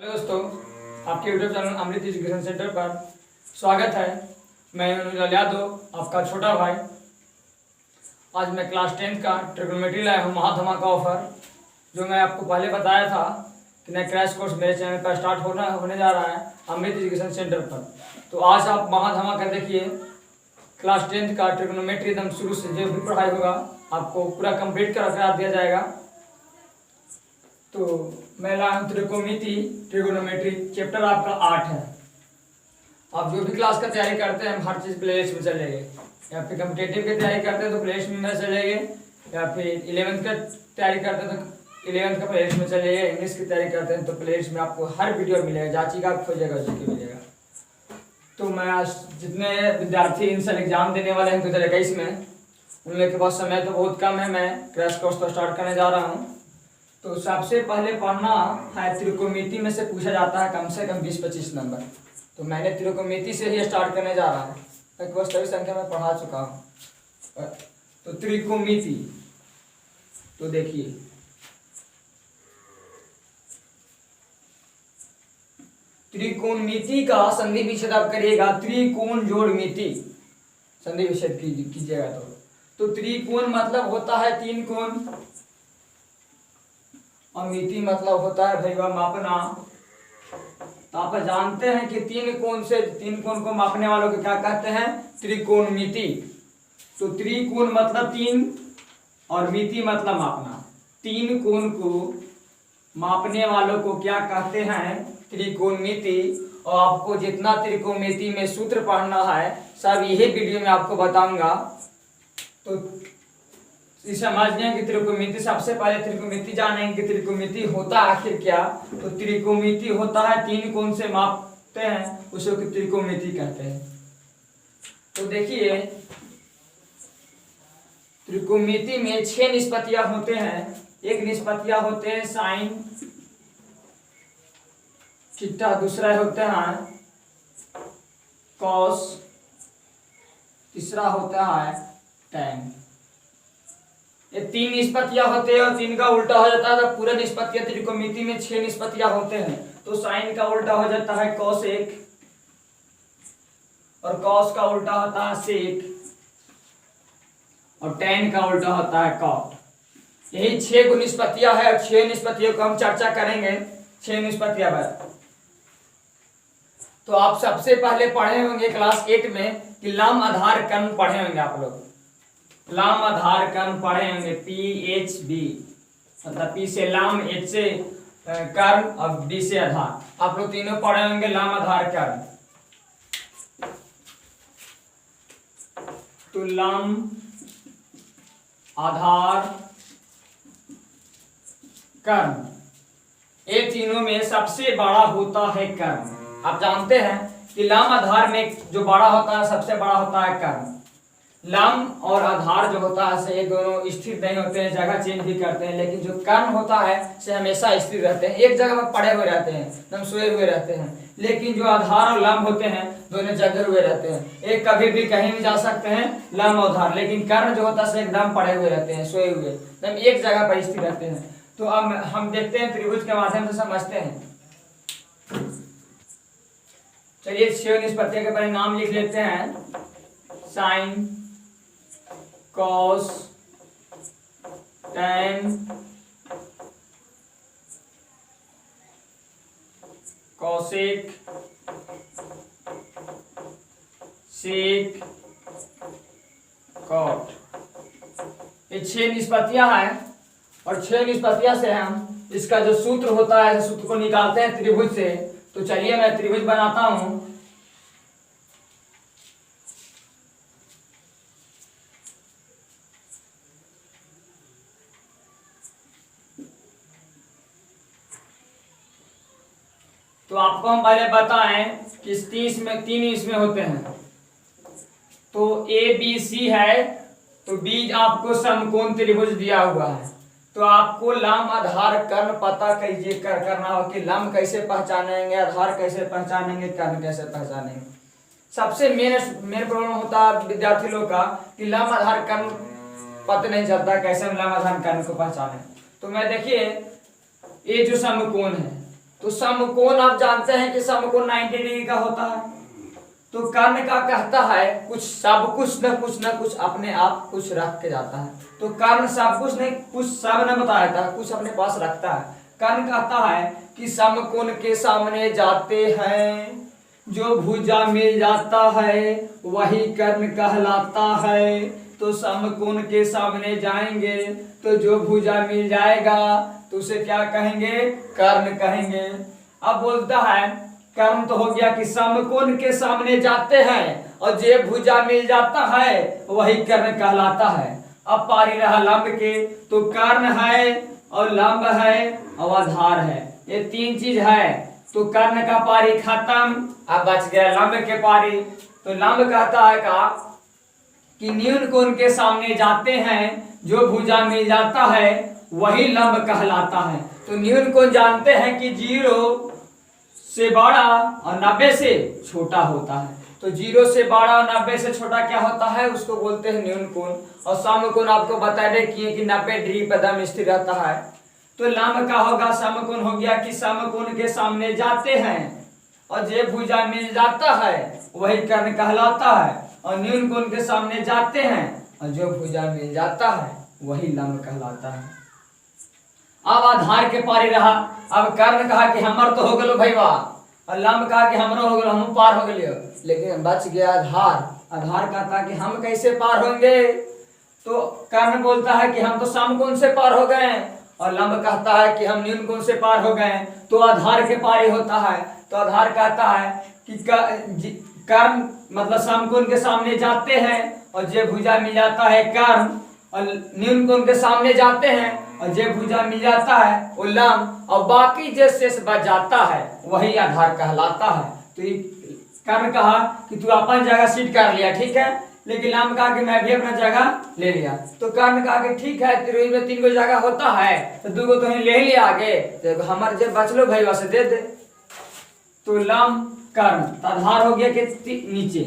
Hello दोस्तों, आपके YouTube channel अमृत education centre पर स्वागत है। मैं अनुज यादव, आपका छोटा भाई। आज मैं क्लास 10th का ट्रिग्नोमेट्री लाया हूँ महाधमाका ऑफर, जो मैं आपको पहले बताया था कि नया क्रैश कोर्स मेरे चैनल पर स्टार्ट होने जा रहा है अमृत एजुकेशन सेंटर पर। तो आज आप महाधमाका देखिए, क्लास 10th का ट्रिग्नोमेट्री एकदम शुरू से जो भी पढ़ाई होगा आपको पूरा कंप्लीट करा दिया जाएगा। तो मैं लाया हूँ ट्रिगोनोमेट्री चैप्टर आपका 8 है। आप जो भी क्लास का तैयारी करते हैं हर चीज़ प्लेलिस्ट में चलेंगे, या फिर कम्पिटेटिव की तैयारी करते हैं तो प्लेलिस्ट में चलेंगे, या फिर 11th का तैयारी करते हैं तो 11th का प्लेलिस्ट में चलेंगे, इंग्लिश की तैयारी करते हैं तो प्लेलिस्ट में आपको हर वीडियो मिलेगा, जांची का खोजेगा उसी के मिलेगा। तो मैं आज जितने विद्यार्थी इन साल एग्जाम देने वाले हैं 2021 में, उन लोगों के पास समय तो बहुत कम है। मैं क्रैश कोर्स तो स्टार्ट करने जा रहा हूँ। तो सबसे पहले पढ़ना है त्रिकोणमिति में से पूछा जाता है कम से कम 20-25 नंबर। तो मैंने त्रिकोणमिति से ही स्टार्ट करने जा रहा है, बस सभी संख्या में पढ़ा चुका हूँ। तो त्रिकोणमिति, तो देखिए त्रिकोणमिति का संधि विच्छेद आप करिएगा, त्रिकोण जोड़ मिति संधि विच्छेद कीजिएगा। तो त्रिकोण मतलब होता है 3 कोण, और मिति मतलब होता है भैया मापना। तो आप जानते हैं कि 3 कोण को मापने वालों को क्या कहते हैं? त्रिकोणमिति। तो त्रिकोण मतलब 3 और मिति मतलब मापना। 3 कोण को मापने वालों को क्या कहते हैं? त्रिकोणमिति। और आपको जितना त्रिकोणमिति में सूत्र पढ़ना है सब यही वीडियो में आपको बताऊंगा। तो इसे समझने की त्रिकोणमिति, सबसे पहले त्रिकोणमिति जानेंगे कि त्रिकोणमिति होता आखिर क्या। तो त्रिकोणमिति होता है 3 कोण से मापते हैं, उसे त्रिकोणमिति कहते हैं। तो देखिए त्रिकोणमिति में 6 निष्पत्तियां होते हैं। एक निष्पत्तियां होते हैं साइन थीटा, दूसरा होता है कॉस, तीसरा होता है टैन। ये 3 निष्पत्तियां होते हैं और 3 का उल्टा हो जाता है तो पूरा निष्पत्तियां त्रिकोणमिति में 6 निष्पत्तियां होते हैं। तो साइन का उल्टा हो जाता है कॉस 1, और कॉस का उल्टा होता है सेक, और टैन का उल्टा होता है कॉट। यही 6 निष्पत्तियां है, और 6 निष्पत्तियों को हम चर्चा करेंगे। 6 निष्पत्तियां पर तो आप सबसे पहले पढ़े होंगे क्लास 8 में कि लाम आधार कर्ण पढ़े होंगे। आप लोग लाम आधार कर्ण पढ़े होंगे, PHB, मतलब P से लाम, H से कर्ण और B से आधार। आप लोग तीनों पढ़े होंगे लाम आधार कर्ण। तो लाम आधार कर्ण, ये तीनों में सबसे बड़ा होता है कर्ण। आप जानते हैं कि लाम आधार में जो बड़ा होता है सबसे बड़ा होता है कर्ण। लाम और आधार जो होता है से ये दोनों स्थिर नहीं होते हैं, जगह चेंज भी करते हैं, लेकिन जो कर्ण होता है से हमेशा स्थिर रहते हैं, एक जगह पर पड़े हुए रहते हैं, एकदम सोए हुए रहते हैं। लेकिन जो आधार और लंब होते हैं दोनों जगह हुए रहते हैं, एक कभी भी कहीं भी जा सकते हैं, लंब और आधार। लेकिन कर्ण जो होता है एकदम पड़े हुए रहते हैं, सोए हुए, एकदम एक जगह पर स्थिर रहते हैं। तो अब हम देखते हैं त्रिभुज के माध्यम से समझते हैं। चलिए 6 निष्पत्तियों के परिणाम लिख लेते हैं। साइन, कॉस, टैन, कॉसेक, सेक, कॉट। ये 6 निष्पत्तियां हैं, और 6 निष्पत्तियां से हम इसका जो सूत्र होता है सूत्र को निकालते हैं त्रिभुज से। तो चलिए मैं त्रिभुज बनाता हूं। तो आपको हम पहले बताएं कि 30 में 3 इसमें होते हैं। तो ABC है, तो बीच आपको समकोण त्रिभुज दिया हुआ है। तो आपको लंब आधार कर्ण पता कीजिए करना हो कि लंब कैसे पहचानेंगे, आधार कैसे पहचानेंगे, कर्ण कैसे पहचानेंगे। सबसे मेन प्रॉब्लम होता है विद्यार्थी लोग का कि लंब आधार कर्ण पता नहीं चलता, कैसे हम लंब आधार कर्ण को पहचाने। तो मैं देखिए ये जो समकोण है तो समकोण आप जानते हैं कि समकोण 90 डिग्री का होता है। तो कर्ण का कहता है कुछ सब कुछ न कुछ अपने आप कुछ रख के जाता है। तो कर्ण सब कुछ नहीं, कुछ सब न बताया था, कुछ अपने पास रखता है। कर्ण कहता है कि समकोण के सामने जाते हैं, जो भुजा मिल जाता है वही कर्ण कहलाता है। तो समकोण के सामने जाएंगे तो जो भुजा मिल जाएगा तो उसे क्या कहेंगे? कर्ण कहेंगे। अब बोलता है कर्ण तो हो गया कि समकोण के सामने जाते हैं और जे भुजा मिल जाता है वही कर्ण कहलाता है। अब पारी रहा लंब के, तो कर्ण है और लंब है और आधार है, ये तीन चीज है। तो कर्ण का पारी खत्म, अब बच गया लंब के पारी। तो लंब कहता है का कि न्यून कोण के सामने जाते हैं, जो भुजा मिल जाता है वही लंब कहलाता है। तो न्यून कोण जानते हैं कि 0 से बड़ा और 90 से छोटा होता है। तो 0 से बड़ा और 90 से छोटा क्या होता है? उसको बोलते हैं न्यून कोण। और समकोण आपको बता दे कि 90 डिग्री पर दम स्थिर रहता है। तो लंब का होगा समकोण हो गया कि समकोण के सामने जाते हैं और जे भुजा मिल जाता है वही कर्ण कहलाता है। और न्यून कोण के सामने जाते हैं और जो भुजा मिल जाता है वही लंब कहलाता है। अब आधार के पारी रहा। अब कर्ण कहा कि हमर तो हो गलो भैया, और लंब कहा कि हमरो हो गलो, हम पार हो गलियो। लेकिन बच गया आधार। आधार कहता कि हम कैसे पार होंगे? तो कर्ण बोलता है कि हम तो समकोण से पार हो गए, और लंब कहता है कि हम न्यून कोण से पार हो गए। तो आधार के पारी होता है। तो आधार कहता है कि कर्ण मतलब समकोण के सामने जाते हैं और जे भुजा मिल जाता है कर्ण, और न्यून कोण के सामने जाते हैं और जे भुजा मिल जाता है वो लंब, और बाकी जे शेष बच जाता है वही आधार कहलाता है। तो कर्ण कहा कि तू अपन जगह सीट कर लिया, ठीक है, लेकिन लंब कहा कि मैं भी अपना जगह ले लिया। तो कर्ण कहा कि ठीक है, तेरे में 3 गो जगह होता है तो 2 गो तो ले लिया आगे, तो हमारे जब बचलो भाई वैसे दे दे। तो लंब कर्ण आधार हो गया कि नीचे।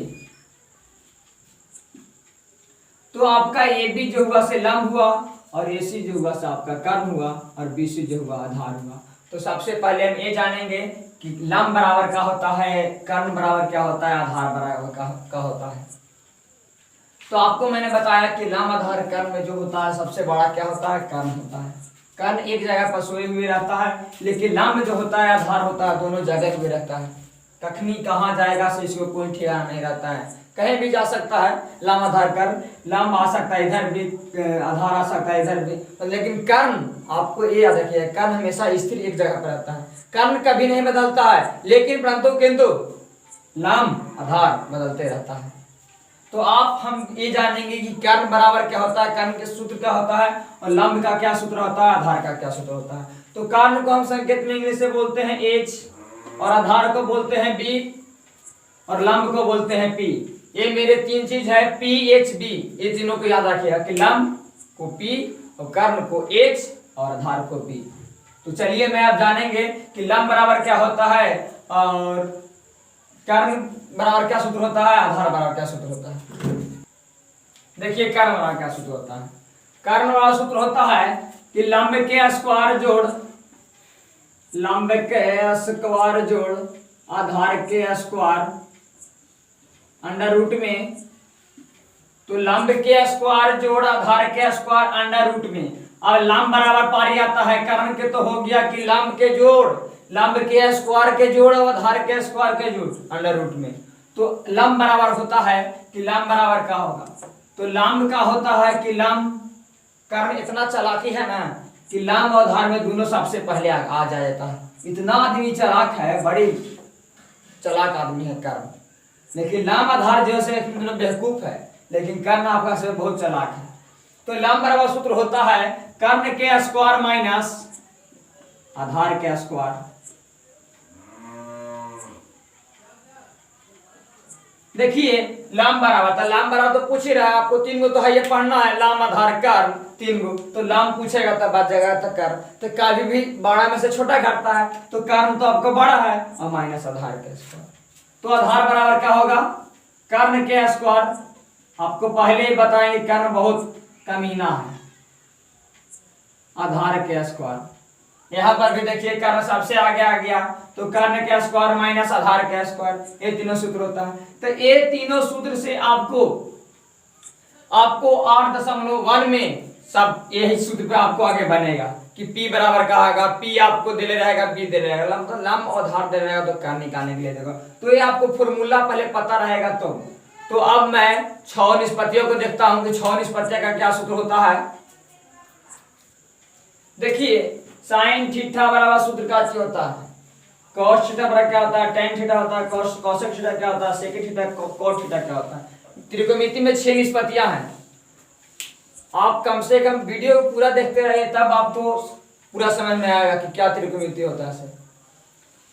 तो आपका ए बी जो हुआ से लंब हुआ, और ए सी जो हुआ से आपका कर्ण हुआ, और बी सी जो हुआ आधार हुआ। तो सबसे पहले हम ये जानेंगे कि लंब बराबर क्या होता है, कर्ण बराबर क्या होता है, आधार बराबर क्या होता है। तो आपको मैंने बताया कि लंब आधार कर्ण में जो होता है सबसे बड़ा क्या होता है? कर्ण होता है। कर्ण एक जगह पर सोए हुए रहता है, लेकिन लंब जो होता है आधार होता है दोनों जगह हुए रहता है। कखनी कहाँ जाएगा से इसको कोई ठिकाना नहीं रहता है, कहीं भी जा सकता है। लंब आधार कर्ण, लंब आ सकता है इधर भी, आधार आ सकता है इधर भी, लेकिन कर्ण आपको ये याद रखिए, कर्ण हमेशा स्थिर एक जगह पर रहता है। कर्ण कभी नहीं बदलता है, लेकिन परंतु किंतु लंब आधार बदलते रहता है। तो आप हम ये जानेंगे कि कर्ण बराबर क्या होता है, कर्ण के सूत्र क्या होता है, और लंब का क्या सूत्र होता है, आधार का क्या सूत्र होता है। तो कर्ण को हम संकेत में इंग्लिश से बोलते हैं H, और आधार को बोलते हैं B, और लंब को बोलते हैं P। ये मेरे 3 चीज है P H B, ये तीनों को याद रखिएगा कि लंब को P और कर्ण को H और आधार को B। तो चलिए मैं अब जानेंगे कि लंब बराबर क्या होता है और कर्ण बराबर क्या सूत्र होता है, आधार बराबर क्या सूत्र होता है। देखिए कर्ण बराबर क्या सूत्र होता है। कर्ण बराबर सूत्र होता है कि लंब के स्क्वायर जोड़, लंब के स्क्वायर जोड़ आधार के स्क्वायर अंडर रूट में। तो लंब के स्क्वायर जोड़ आधार के स्क्वायर अंडर रूट में। अब लंब बराबर पारी आता है, कर्ण के तो हो गया कि लंब के जोड़, लंब के स्क्वायर के जोड़ और आधार के स्क्वायर के जोड़ अंडर रूट में। तो लंब बराबर होता है कि लंब बराबर क्या होगा, तो लंब का होता है कि लंब, कर्ण इतना चालाकी है ना कि लंब और आधार में दोनों सबसे पहले आ जाता है। इतना आदमी चालाक है, बड़ी चालाक आदमी है कर्ण, लेकिन लंब आधार जो से दोनों बेवकूफ है, लेकिन कर्ण आपका से बहुत चालाक है। तो लंब बराबर सूत्र होता है कर्ण के स्क्वायर माइनस आधार के स्क्वायर। देखिए लंब बराबर था, लंब बराबर तो पूछ ही रहा है आपको, 3 गो तो है, ये पढ़ना है लंब आधार कर्ण 3 गो। तो लंब पूछेगा तब बात जगह तक कर्ण, तो कभी भी बड़ा में से छोटा घटता है, तो कर्ण तो आपको बड़ा है और माइनस आधार के स्क्वायर। तो आधार बराबर क्या होगा, कर्ण के स्क्वायर। आपको पहले ही बताएंगे कर्ण बहुत कमीना है, आधार के स्क्वायर। यहाँ पर भी देखिए कर्ण सबसे आगे आ गया, तो कर्ण के स्क्वायर माइनस आधार के स्क्वायर, ये तीनों सूत्र होता है। तो ये तीनों सूत्र से आपको 8.1 में सब यही सूत्र पे आपको आगे बनेगा कि P बराबर का आएगा, P आपको दे रहेगा, B दे रहेगा, लंब और आधार दे रहेगा, तो कर्ण निकालने के लिए देगा। तो ये आपको फॉर्मूला पहले पता रहेगा। तो अब मैं 6 निष्पत्तियों को देखता हूं कि 6 निष्पत्तियों का क्या सूत्र होता है। देखिए साइन थीटा बराबर सूत्र का क्या होता है, cos थीटा बराबर क्या होता है, tan थीटा होता है, cosec थीटा क्या होता है, sec थीटा, cot थीटा क्या होता है। त्रिकोणमिति में 6 निष्पत्तियां हैं। आप कम से कम वीडियो को पूरा देखते रहिए, तब आपको पूरा समझ में आएगा कि क्या त्रिकोणमिति होता है।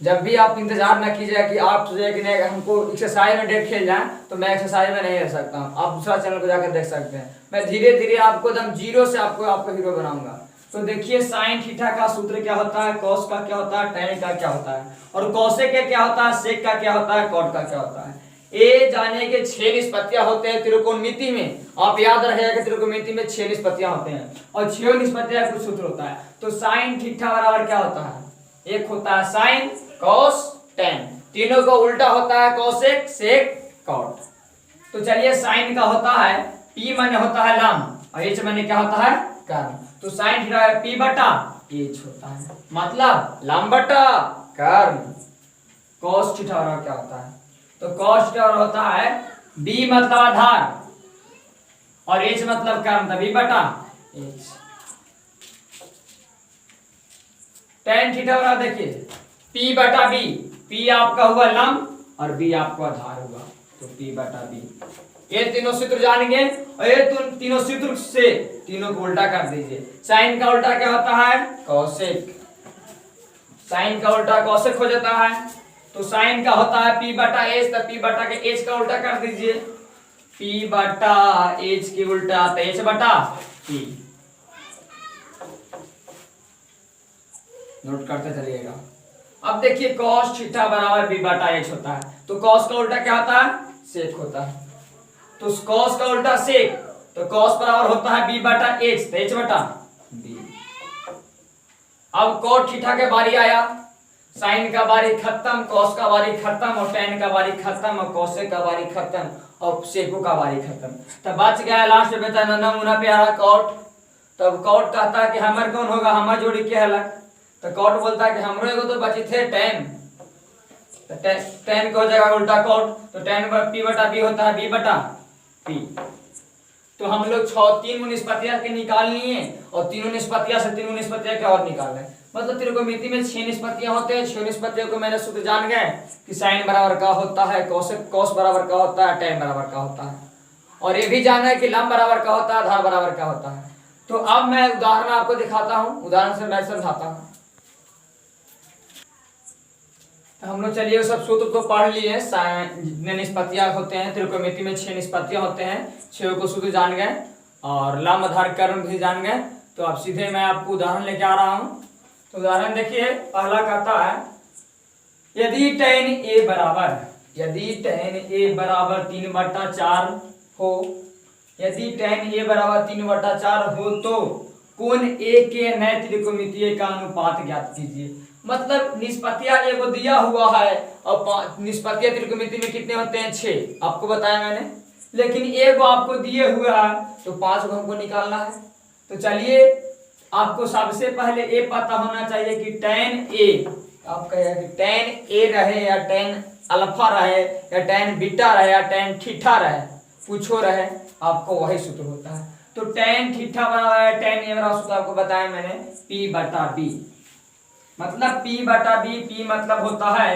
जब भी आप इंतजार न कीजिए कि आप सोचिए कि नहीं हमको एक्सरसाइज में डेट खेल जाए, तो मैं एक्सरसाइज में नहीं रह सकता हूँ, आप दूसरा चैनल को जाकर देख सकते हैं। मैं धीरे धीरे आपको एकदम जीरो से आपको हीरो बनाऊंगा। तो देखिए साइन थीटा का सूत्र क्या होता है, कॉस का क्या होता है, टेन का क्या होता है, और कॉसेक का क्या होता है, सेक का क्या होता है, कॉट का क्या होता है। ये जाने के 6 निष्पत्तियां होते हैं त्रिकोणमिति में। आप याद रखिएगा कि त्रिकोणमिति में 6 निष्पत्तियां होते हैं और 6 निष्पत्तियां कुछ सूत्र होता है। तो साइन थीटा बराबर क्या होता है, एक होता है साइन, कॉस, टेन, तीनों का उल्टा होता है कॉसेक, सेक, कॉट। तो चलिए साइन का होता है P माने होता है लंब और H माने क्या होता है, कर्ण। तो साइन थीटा P बटा H होता है, मतलब लंब बटा कर्ण। कॉस थीटा क्या होता है, तो कॉस थीटा होता है B मतलब आधार और H मतलब कर्ण, तो B बटा H। tan थीटा बराबर देखिए P बटा B, P आपका हुआ लंब और B आपका आधार हुआ, तो P बटा B। ये तीनों सूत्र जानेंगे और ये तीनों सूत्र से तीनों को उल्टा कर दीजिए। साइन का उल्टा क्या होता है, कॉसेक, साइन का उल्टा कॉसेक हो जाता है। तो साइन का होता है P बटा H, तो P बटा के H का उल्टा कर दीजिए, P बटा H के उल्टा तो H बटा P। नोट करते चलिएगा। अब देखिए cos थीटा बराबर B बटा H होता है, तो cos का उल्टा क्या होता है, सेक होता है। तो cos का उल्टा सेक, तो cos बराबर होता है B बटा H, तो H बटा B। अब cot थीटा के बारी आया, साइन का बारी खत्म, cos का बारी खत्म और tan का बारी खत्म और cosec का बारी खत्म और सेको का बारी खत्म। तब बच गया लास्ट में बेटा नमूना पे आ cot। तब cot कहता है कि हमर कौन होगा, हमर जोड़ी क्या है, तो cot बोलता है कि हमरो एगो तो बची थे tan, तो tan को हो जाएगा उल्टा cot, तो tan P बटा B होता है B बटा P। तो हम लोग 3 निष्पत्तियां के निकालनी है और तीनों निष्पत्तियां से तीनों निष्पत्तियां क्या और निकालना है। मतलब त्रिकोणमिति में 6 निष्पत्तियां होते हैं, 6 निष्पत्तियों को मैंने सूत्र जान गए कि साइन बराबर का होता है, cos बराबर का होता है, tan बराबर का होता है, और ये भी जाना है कि लंब बराबर का होता है, आधार बराबर का होता है। तो अब मैं उदाहरण आपको दिखाता हूं, उदाहरण से मैं समझाता हूं। तो हम लोग चलिए सब सूत्र को पढ़ लिए, जितने निष्पत्तियां होते हैं त्रिकोणमिति में 6 निष्पत्तियां होते हैं, 6 को सूत्र जान गए और लंब आधार कर्ण भी जान गए। तो अब सीधे मैं आपको उदाहरण लेके आ रहा हूं। तो उदाहरण देखिए, पहला कहता है यदि tan A बराबर 3/4 हो, यदि tan A बराबर 3/4 हो तो कोण A के नए त्रिकोणमितीय का अनुपात ज्ञात कीजिए। मतलब निष्पत्तियां एगो दिया हुआ है और निष्पत्तियां त्रिकोणमिति में कितने होते हैं, 6 आपको बताया मैंने, लेकिन एगो आपको दिए हुआ है तो 5 को हमको निकालना है। तो चलिए आपको सबसे पहले ये पता होना चाहिए कि tan A, आप कहेगा कि tan A रहे या tan अल्फा रहे या tan बीटा रहे या tan थीटा रहे, कुछ हो रहे, आपको वही सूत्र होता है। तो tan थीटा बराबर है tan A बराबर सूत्र आपको बताया मैंने P बटा B, मतलब P बटा B, P मतलब होता है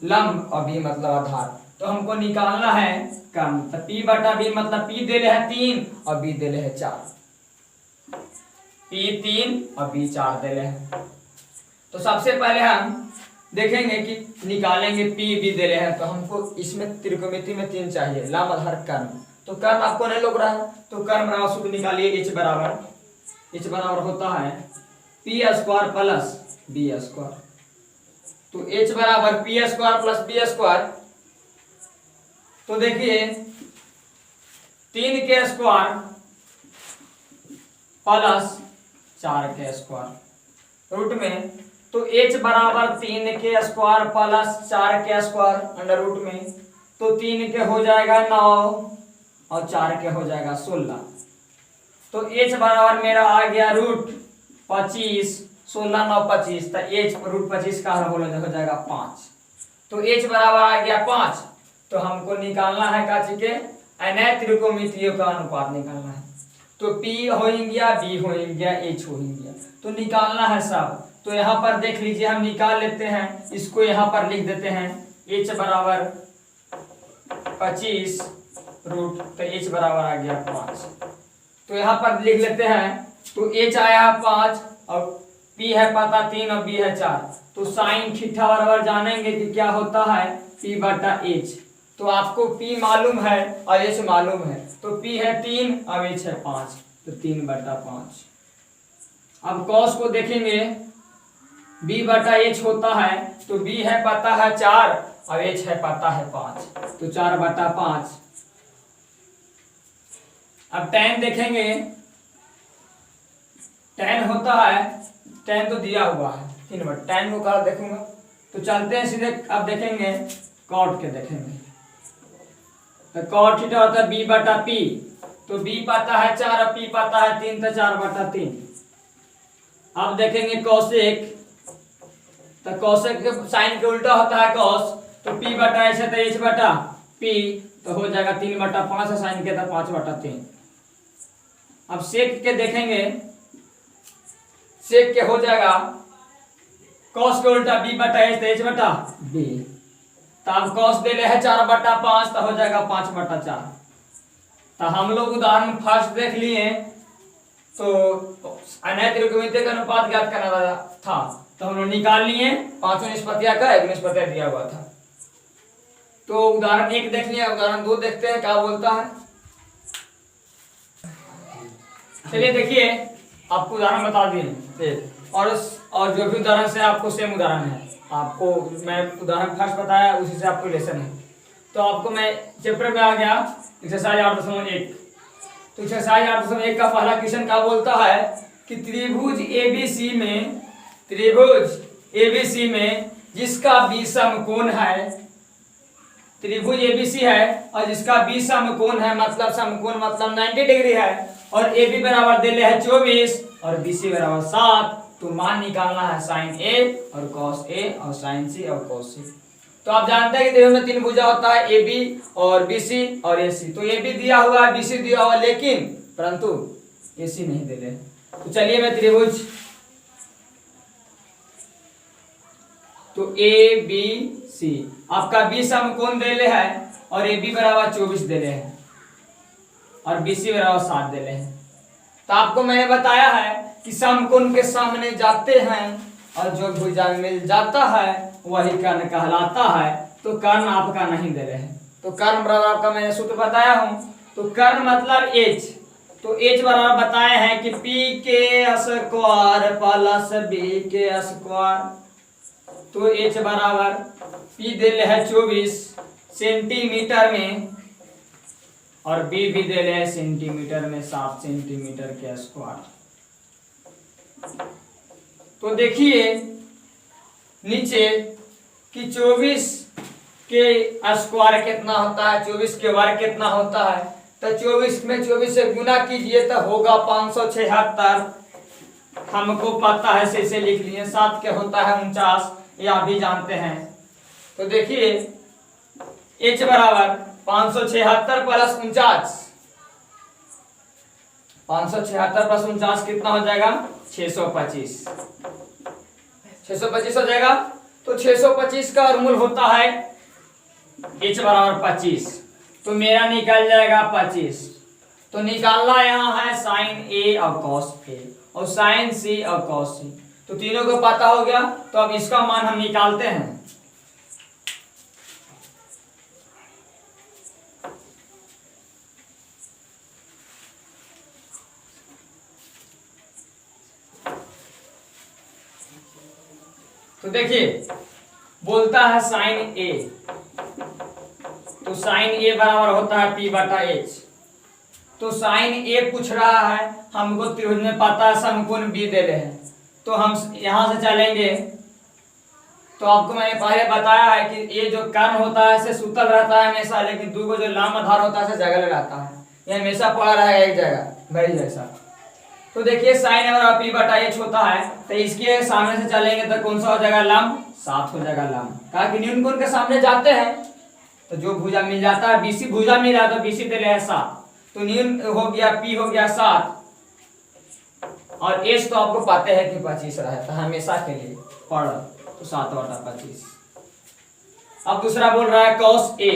लंब और B मतलब आधार, तो हमको निकालना है कर्ण। तो P बटा B मतलब P देले है 3 और B देले है 4, P 3 और B 4 देले है। तो सबसे पहले हम देखेंगे कि निकालेंगे P B देले है, तो हमको इसमें त्रिकोणमिति में 3 चाहिए, लंब आधार कर्ण। तो कर्ण आपको नहीं लग रहा है, तो कर्ण बराबर सूत्र निकालिए, H बराबर होता है P square plus B square. तो H बराबर P square plus B square, तो देखिए 3 के स्क्वायर प्लस 4 के स्क्वायर, रूट में, तो h बराबर 3 के स्क्वायर प्लस 4 के स्क्वायर अंडर रूट में, तो 3 के हो जाएगा 9 और 4 के हो जाएगा 16। तो h बराबर मेरा आ गया रूट 25, 16 9 25, तो h रूट 25 का हो जाएगा 5। तो h बराबर आ गया 5। तो हमको निकालना है काची के अनैय त्रिकोणमितियों का अनुपात निकालना है। तो P हो गया, B हो गया, H हो गया, तो निकालना है सब। तो यहाँ पर देख लीजिए, हम निकाल लेते हैं, इसको यहाँ पर लिख देते हैं H बराबर 25 रूट, तो H बराबर आ गया 5। तो यहाँ पर लिख लेते हैं, तो H आया 5 और P है पता 3 और B है 4। तो साइन थीटा बराबर जानेंगे कि क्या होता है P बटा H। तो आपको P मालूम है और H मालूम है, तो P है 3 और H है 5, तो 3 बटा 5। अब कॉस को देखेंगे, B बटा H होता है, तो B है पता है 4 और H है पता है 5, तो 4 बटा 5। अब tan देखेंगे, tan होता है, tan तो दिया हुआ है 3 बटा, tan को कहा देखूंगा, तो चलते हैं सीधे। अब देखेंगे कॉट के देखेंगे, तो कॉट थीटा होता है B बटा P, तो B पता है 4 और P पता है 3, तो 4 बटा 3। अब देखेंगे कोसेक, तो कोसेक के साइन के उल्टा होता है कॉस, तो P बटा H है तो H बटा P, तो हो जाएगा 3 बटा 5 है साइन के, तो 5 बटा 3। अब सेक के देखेंगे, सेक के हो जाएगा कॉस के उल्टा B बटा H तो H बटा B, तो अब कॉस दे ले है 4 बटा 5, तो हो जाएगा 5 बटा 4। तो हम लोग उदाहरण फर्स्ट देख लिए, तो अनैय त्रिकोणमिति का अनुपात ज्ञात करना था, तो हम लोग निकाल लिए, पांचों निष्पत्तियां का एक निष्पत्ति दिया हुआ था। तो उदाहरण 1 देख लिया, उदाहरण 2 देखते हैं क्या बोलता है। चलिए देखिए, आपको उदाहरण बता दिए, और जो भी उदाहरण से आपको सेम उदाहरण है, आपको मैं उदाहरण फर्स्ट बताया उसी से आपको लेसन है। तो आपको मैं चैप्टर में आ गया एक्सरसाइज 8.1। तो एक्सरसाइज 8.1 का पहला क्वेश्चन क्या बोलता है कि त्रिभुज ABC में जिसका बी समकोण है, त्रिभुज ABC है और जिसका बी समकोण है, मतलब समकोण मतलब 90 डिग्री है, और AB बराबर दे ले है 24 और BC बराबर 7। तो मान निकालना है साइन A और कॉस A और साइन C और कॉस C। तो आप जानते हैं कि त्रिभुज में 3 भुजा होता है, AB और BC और AC। तो AB दिया हुआ है, BC दिया हुआ है, लेकिन परंतु AC नहीं दे रहे। तो चलिए मैं त्रिभुज, तो ABC आपका B समकोण दे ले है और AB बराबर 24 दे ले है और BC बराबर 7 दे ले है। तो आपको मैंने बताया है कि समकोण के सामने जाते हैं और जो भुजा मिल जाता है वही कर्ण कहलाता है। तो कर्ण आपका नहीं दे रहे हैं, तो कर्ण बराबर आपका मैंने सूत्र बताया हूं। तो कर्ण मतलब H, तो H बराबर बताए हैं कि P के स्क्वायर प्लस B के स्क्वायर। तो H बराबर P दे ले है 24 सेंटीमीटर में और B भी दे ले है सेंटीमीटर में 7 सेंटीमीटर के स्क्वायर। तो देखिए नीचे कि 24 के स्क्वायर कितना होता है, 24 के वर्ग कितना होता है। तो 24 में 24 से गुना कीजिए तो होगा 576, हमको पता है इसे लिख लिए। 7 के होता है 49, ये आप भी जानते हैं। तो देखिए H बराबर 576 प्लस 49, 576 प्लस 49 कितना हो जाएगा 625, 625 हो जाएगा। तो 625 का वर्गमूल होता है H बराबर 25, तो मेरा निकल जाएगा 25। तो निकालना यहाँ है साइन A और कॉस A और साइन C और कॉस C, तो तीनों को पता हो गया। तो अब इसका मान हम निकालते हैं। तो देखिए बोलता है साइन A, तो साइन A बराबर होता है P बटा H। तो साइन A पूछ रहा है, हमको त्रिभुज में पता है समकोण B दे रहे हैं, तो हम यहाँ से चलेंगे तो आपको मैंने पहले बताया है कि ये जो कर्ण होता है ऐसे सुतल रहता है हमेशा, लेकिन दो को जो लाम आधार होता है ऐसे जगह रहता है, ये हमेशा पड़ा रहेगा एक जगह भाई जैसा। तो देखिए साइन अगर पी बटा एच होता है तो इसके सामने से चलेंगे तो कौन सा हो जाएगा, लंब, 7 हो जाएगा लंब। कहा कि न्यून कोण के सामने जाते हैं तो जो भुजा मिल जाता है, बीसी भुजा मिल रहा तो बीसी दे रहे हैं 7, तो न्यून हो गया पी हो गया 7 और एच तो आपको पता है कि 25 रहता है हमेशा के लिए पढ़, तो 7/25। अब दूसरा बोल रहा है कॉस ए,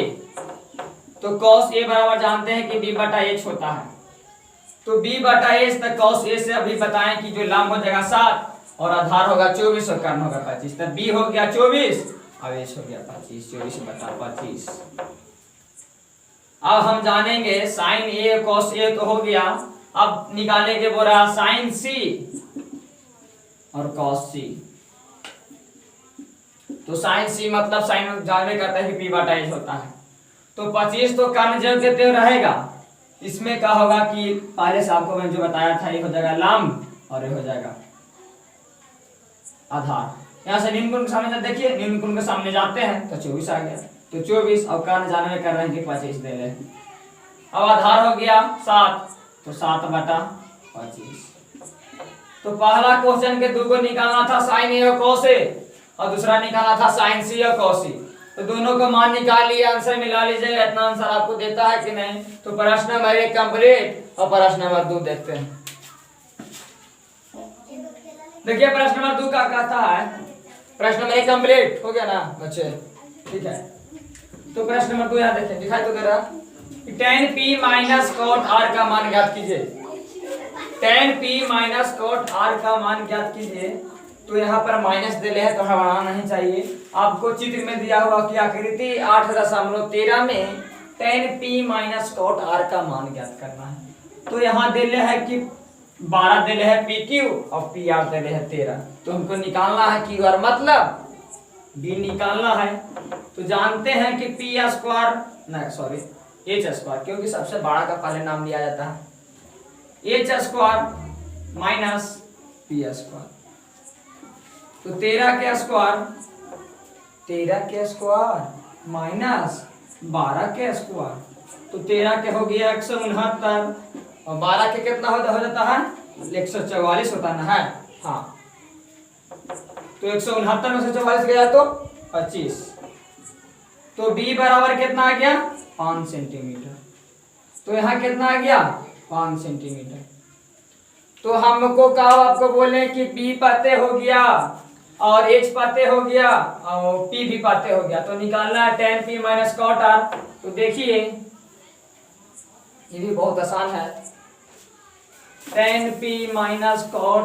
तो कॉस ए बराबर जानते हैं कि बी बटा एच होता है, तो बी बटा एच तक कॉस ए से अभी बताएं कि जो लंब हो जाएगा 7 और आधार होगा 24 और कर्ण होगा 25, तब बी हो गया 24 और एच हो गया 25, 24/25। अब हम जानेंगे साइन ए कॉस ए तो हो गया, अब निकालने के बोल रहा साइन सी और कॉस सी, तो साइन सी मतलब साइन जानवे करता है कि पी बटा एच होता है, तो 25 तो कर्ण जो के त्यों रहेगा, इसमें क्या होगा कि पहले से आपको मैंने जो बताया था ये हो जाएगा लंब और ये हो जाएगा आधार। यहाँ से न्यून कोण के सामने देखिए, न्यून कोण के सामने जाते हैं तो 24 आ गया, तो 24 और कर्ण जानवे कर रहे हैं कि 25 दे रहे हैं। अब आधार हो गया 7, तो 7/25। तो पहला क्वेश्चन के दो को निकालना था साइन ए और कॉस ए और दूसरा निकालना था साइन सी और कॉस सी, तो दोनों का मान निकाल लिया, आंसर मिला लीजिएगा, इतना आंसर आपको देता है कि नहीं। तो प्रश्न नंबर 1 कंप्लीट और प्रश्न नंबर 2 देखते हैं। देखिए प्रश्न नंबर 2 का कहता है, प्रश्न नंबर 1 कंप्लीट हो गया ना बच्चे, ठीक है। तो प्रश्न नंबर 2 यहाँ देखिए, दिखाई तो दे रहा, tan p minus cot r का मान ज्ञात कीजिए, tan p minus cot r का मान ज्ञात कीजिए। तो यहाँ पर माइनस दिले है तो हटाना नहीं चाहिए, आपको चित्र में दिया हुआ कि आकृति 8.13 में tan p minus cot r का मान ज्ञात करना है। तो यहाँ दिले है कि 12 दिले है पी क्यू और पी आर दिले है 13, तो हमको निकालना है क्यू आर मतलब बी निकालना है। तो जानते हैं कि पी स्क्वायर नहीं सॉरी एच स्क्वायर, क्योंकि सबसे बड़ा का पहले नाम लिया जाता है, H square minus P square, तो 13 के स्क्वायर माइनस 12 के स्क्वायर, तो 13 के हो गया 169 और 12 के कितना हो जाता है 144 होता ना है, हाँ, तो 169 में से 44 गया तो 25, तो b बराबर कितना आ गया 5 सेंटीमीटर, तो यहाँ कितना आ गया 5 सेंटीमीटर। तो हमको कहा आपको बोले कि b पते हो गया और h पते हो गया और p भी पते हो गया, तो निकालना है tan p minus cot r। तो देखिए ये भी बहुत आसान है, tan p minus cot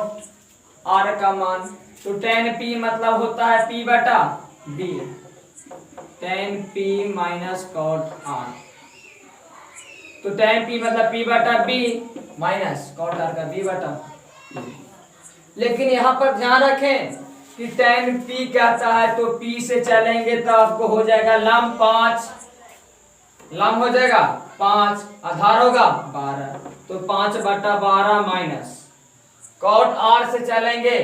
r का मान, तो tan p मतलब होता है p बटा b, tan p minus cot r, तो tan p मतलब p बटा b माइनस cot r का b बटा b। लेकिन यहाँ पर ध्यान रखें कि tan p कहता है तो p से चलेंगे तो आपको हो जाएगा लंब 5, लंब हो जाएगा 5, आधार होगा 12, तो 5/12 माइनस cot r से चलेंगे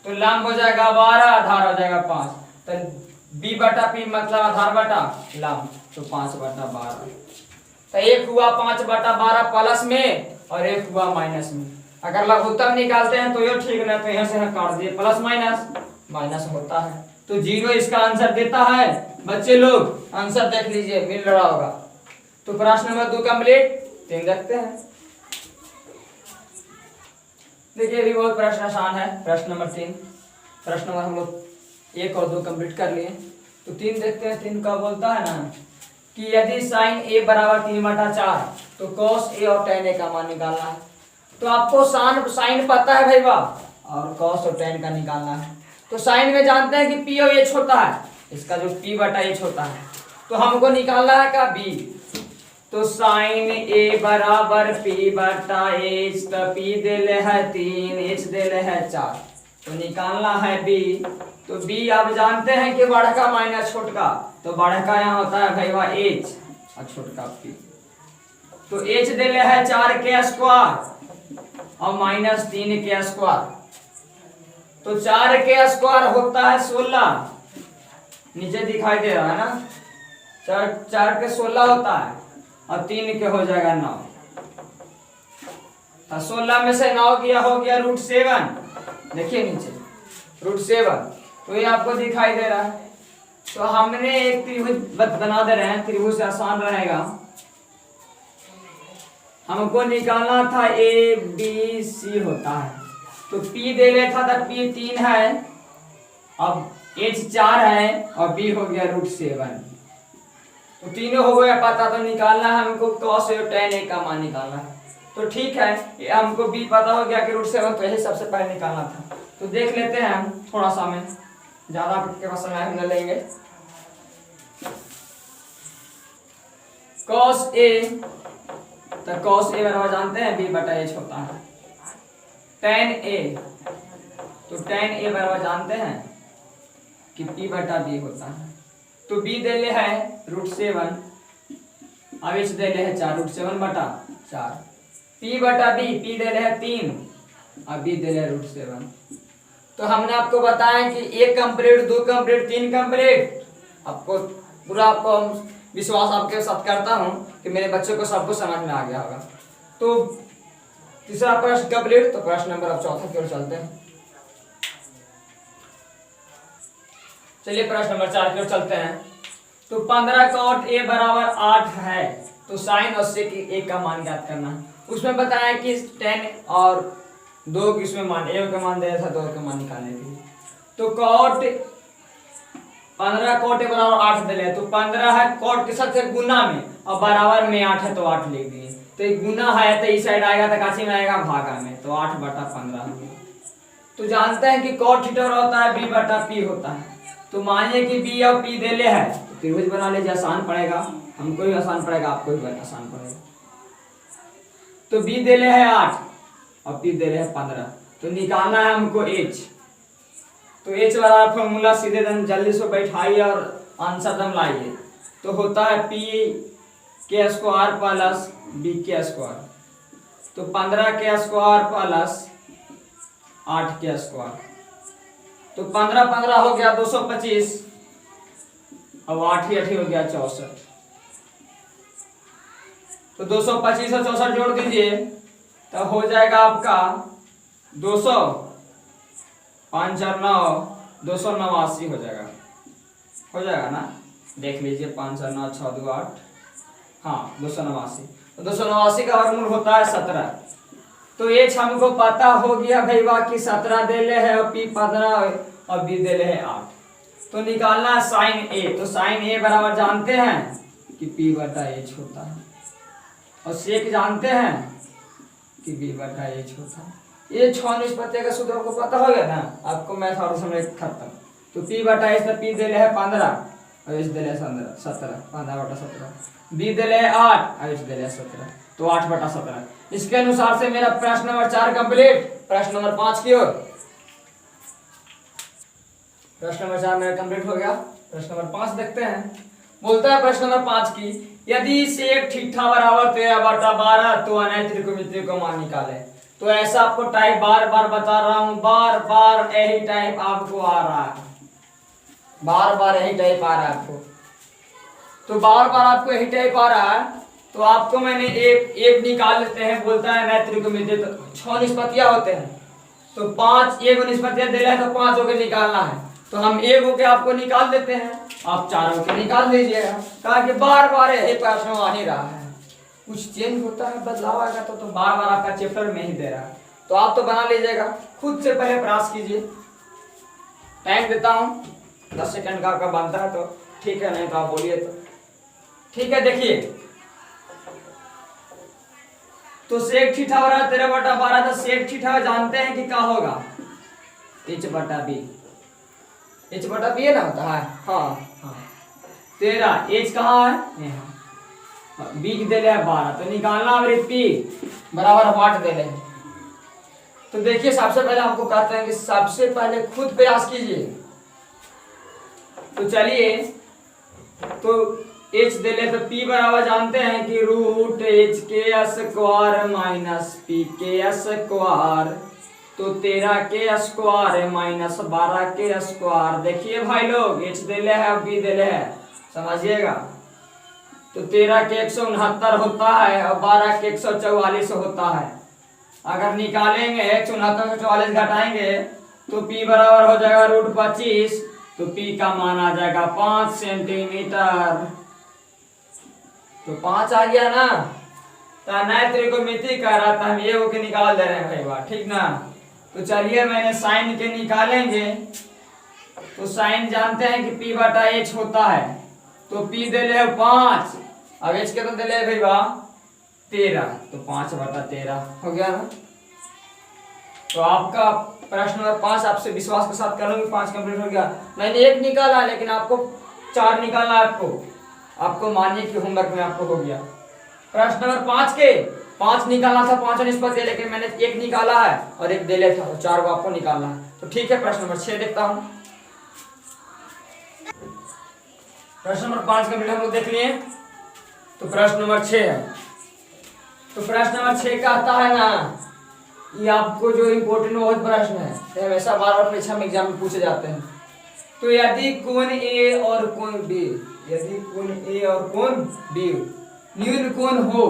तो लंब हो जाएगा 12, आधार हो जाएगा 5, तो b बटा p मतलब आधार बटा लंब, तो 5/12, तो एक हुआ 5/12 प्लस में और एक हुआ माइनस में। अगर लघुत्तम निकालते हैं तो ये ठीक ना, तो यहाँ से काट दिए, प्लस माइनस होता है, तो 0 इसका आंसर देता है। बच्चे लोग आंसर देख लीजिए मिल रहा होगा। तो प्रश्न नंबर 2 कंप्लीट, 3 देखते हैं। देखिए भी बहुत प्रश्न आसान है, प्रश्न नंबर 3, प्रश्न नंबर हम लोग 1 और 2 कंप्लीट कर लिए, तो 3 देखते हैं। 3 का बोलता है ना कि यदि साइन a बराबर 3/4 तो कॉस a और tan a का मान निकालना है। तो आपको साइन पता है भाई वाह, और कॉस और tan का निकालना है। तो साइन में जानते हैं कि p और h होता है, इसका जो p बटा h होता है, तो हमको निकालना है का b, तो साइन a बराबर p बटा h, तो p देले है 3, h देले है 4, तो निकालना है b। तो b आप जानते हैं कि बड़का माइनस छोटका, तो बड़का यहाँ होता है भाई वाह h और छोटका p, तो h देले है 4 के स्क्वायर और माइनस 3 के स्क्वायर, तो 4 के स्क्वायर होता है 16, नीचे दिखाई दे रहा है ना। 4 के 16 होता है और 3 के हो जाएगा 9। तो 16 में से 9 गया हो गया √7, देखिए नीचे √7, तो ये आपको दिखाई दे रहा है। तो हमने एक त्रिभुज बना दे रहे हैं, त्रिभुज से आसान रहेगा। हमको निकालना था ABC होता है, तो P दे लेता था, P 3 है, अब H 4 है और B हो गया √7, तो तीनों हो गया पता। तो निकालना है हमको cos और tan A का मान निकालना है। तो ठीक है, ये हमको B पता हो गया कि √7, तो यही सबसे पहले निकालना था। तो देख लेते हैं हम, थोड़ा सा में ज्यादा आपके पास समय हम न लेंगे। cos A, तो cos A बराबर जानते हैं B/H होता है। tan A, तो tan A बराबर जानते हैं कि P/B होता है। तो B दे ले है √7, अब H दे ले है 4, √7/4। P/B, P दे ले है 3 और B दे ले √7। तो हमने आपको बताया कि 1 कंप्लीट, 2 कंप्लीट, 3 कंप्लीट। आपको पूरा आपको विश्वास आपके साथ करता हूं कि मेरे बच्चों को सब कुछ समझ में आ गया होगा। तो तीसरा प्रश्न कंप्लीट। तो प्रश्न नंबर अब चौथा की ओर चलते हैं। चलिए प्रश्न नंबर 4 की ओर चलते हैं। तो 15 cot A बराबर 8 है, तो साइन और सेक A का मान ज्ञात करना है। उसमें बताया कि 10 और 2 किसमें मान, A का मान दिया था, 2 का मान निकालने के लिए। तो cot 15 cot A बराबर 8 दे ले, तो 15 है cot के साथ गुना में और बराबर में 8 है, तो 8 लिख दिए। तो एक गुना है तो इस साइड आएगा, तो काशी में आएगा भागा में, तो 8/15। तो जानते हैं कि cot थीटा होता है B/P होता है। तो मानिए कि B और P दे ले है, तो त्रिभुज बना लीजिए, आसान पड़ेगा, हमको भी आसान पड़ेगा, आपको भी आसान पड़ेगा। तो B दे ले है 8 और P दे ले है 15, तो निकालना है हमको H। तो H बराबर फॉर्मूला सीधे जल्दी से बैठाइए और आंसर दम लाइए। तो होता है P² प्लस B², तो 15² प्लस 8², तो 15 हो गया 225, अब 8 हो गया 64। तो 225 और 64 जोड़ दीजिए, तो हो जाएगा आपका 200, 5 और 9, 289 हो जाएगा ना। देख लीजिए, 5 और 9, 6 2 8, हाँ 289। तो 289 का वर्गमूल होता है 17। तो H हमको पता हो गया भैया कि 17 दे ले है और P 15 और B दे ले है 8। तो निकालना है साइन A। तो साइन A बराबर जानते हैं कि P/H होता है, और सेक जानते हैं कि B/H होता है। ये 6 निष्पत्ति का सूत्र आपको पता हो गया ना, आपको मैथ और समझ खत्म। तो P/H, तो P दे ले है 15 और H दे ले है 17, 15/17। B दे ले है 8 और H दे ले है 17, तो 8/17। इसके अनुसार से मेरा प्रश्न नंबर 4 कंप्लीट। प्रश्न नंबर 5 की ओर। प्रश्न नंबर 4 मेरा कंप्लीट हो गया। प्रश्न नंबर 5 देखते हैं। बोलता है प्रश्न नंबर 5 की, यदि सेक थीटा बराबर 13/12 तो अनय त्रिकोणमिति को मान निकाले। तो ऐसा आपको टाइप बार बार बता रहा हूं, बार बार यही टाइप आपको आ रहा है, बार बार यही टाइप आ रहा है आपको। तो बार बार आपको यही टाइप आ रहा है, तो आपको मैंने एक निकाल लेते हैं। बोलता है अनय त्रिकोणमिति, तो 6 निष्पत्तियां होते हैं, तो 5 एक निष्पत्तियां दे रहा है, तो 5 होके निकालना है। तो हम एक होके आपको निकाल देते हैं, आप 4 होके निकाल लीजिएगा। कहा कि बार बार यही प्रश्न आ ही रहा है, कुछ चेंज होता है, बदलाव आएगा तो बार बार आपका चैप्टर में ही दे रहा है। तो आप तो बना लीजिएगा, खुद से पहले प्रयास कीजिए। टाइम देता हूँ, 10 सेकंड का आपका बनता है तो ठीक है, नहीं तो आप बोलिए तो ठीक है। देखिए, तो सेक थीटा बराबर 13/12, तो सेक थीटा जानते हैं कि क्या होगा, H/B। H/B है ना, होता है, हाँ 13। H कहाँ है, यहाँ। B दे ले 12, तो निकालना P बराबर 8 दे ले। तो देखिए, सबसे पहले आपको कहते हैं कि सबसे पहले खुद प्रयास कीजिए। तो चलिए, तो H दे ले, तो P बराबर जानते हैं कि √H² - P² तो 13 के स्क्वायर माइनस 12 के स्क्वायर। देखिए भाई लोग एच दिले है और बी दिले है, समझिएगा। तो 13 के 169 होता है और 12 के 144 होता है। अगर निकालेंगे 169 से 44 घटाएंगे तो p बराबर हो जाएगा √25। तो p का मान आ जाएगा 5 सेंटीमीटर। तो 5 आ गया ना। तो नए त्रिकोणमिति कह रहा था, हम ये हो के निकाल दे रहे हैं भाई बात, ठीक ना। तो चलिए मैंने साइन के निकालेंगे। तो साइन जानते हैं कि p बटा h होता है। तो p दे ले 5, अब h के तो दे ले भाई बा 13, तो 5 बटा 13 हो गया ना। तो आपका प्रश्न नंबर 5 आपसे विश्वास के साथ करूंगी 5 कंप्लीट हो गया। मैंने 1 निकाला लेकिन आपको 4 निकालना है। आपको मानिए कि होमवर्क में आपको हो गया। प्रश्न नंबर 5 के 5 निकालना था 5 निष्पत्ति है, लेकिन मैंने 1 निकाला है और 1 दे लेता था, 4 को आपको निकालना है। तो ठीक है, प्रश्न नंबर 6 देखता हूं। प्रश्न नंबर 5 कंप्लीट हम लोग देख लिए। तो प्रश्न नंबर 6 है। तो प्रश्न नंबर 6 कहता है ना, ये आपको जो इम्पोर्टेंट बहुत प्रश्न है, तो हमेशा बार बार परीक्षा में एग्जाम में पूछे जाते हैं। तो यदि कोण ए और कोण बी, यदि कोण ए और कोण बी न्यून कोण हो,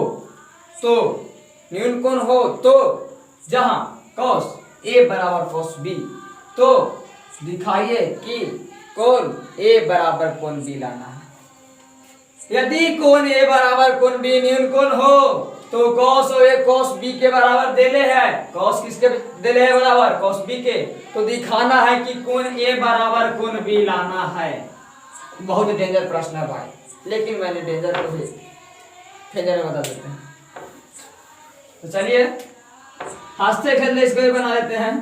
तो न्यून कोण हो तो जहां cos ए बराबर cos बी, तो दिखाइए कि कोण ए बराबर कोण बी लाना है। यदि कोण ए बराबर कोण बी न्यून कोण हो तो cos ए cos b के बराबर देले है। cos किसके देले है बराबर? cos b के। तो दिखाना है कि कोण ए बराबर कोण b लाना है। बहुत डेंजर प्रश्न है भाई, लेकिन मैंने डेंजर को भी डेंजर में बता देते हैं। तो चलिए हंसते खेलते इसको भी बना लेते हैं।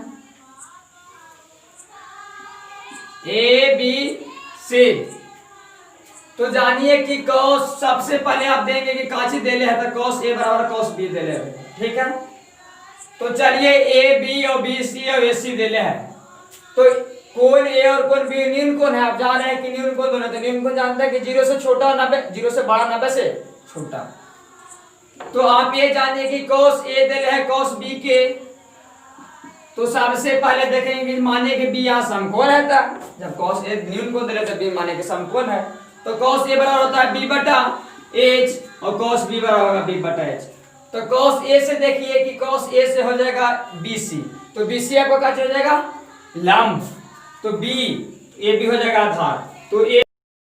A B C. तो जानिए कि cos, सबसे पहले आप देंगे कि काची देले है, तो cos ए बराबर cos बी देले है, ठीक है। तो चलिए ए बी और बी सी और ए सी देले है। तो कोण ए और कोण बी न्यून कोण है, आप जान रहे हैं कि न्यून कोण दोनों, तो न्यून कोण जानते हैं कि 0 से छोटा 90, 0 से बड़ा 90 से छोटा। तो आप ये जानिए कि cos ए देले है cos बी के। तो सबसे पहले देखेंगे कि माने कि बी यहाँ समकोण है, जब cos ए न्यून कोण देले तो बी माने कि समकोण है। तो cos ए बराबर होता है b बटा h और cos b बराबर होगा b बटा h। तो cos a से देखिए कि cos a से हो जाएगा bc, तो bc आपको क्या हो जाएगा? लंब। तो b a b हो जाएगा आधार। तो a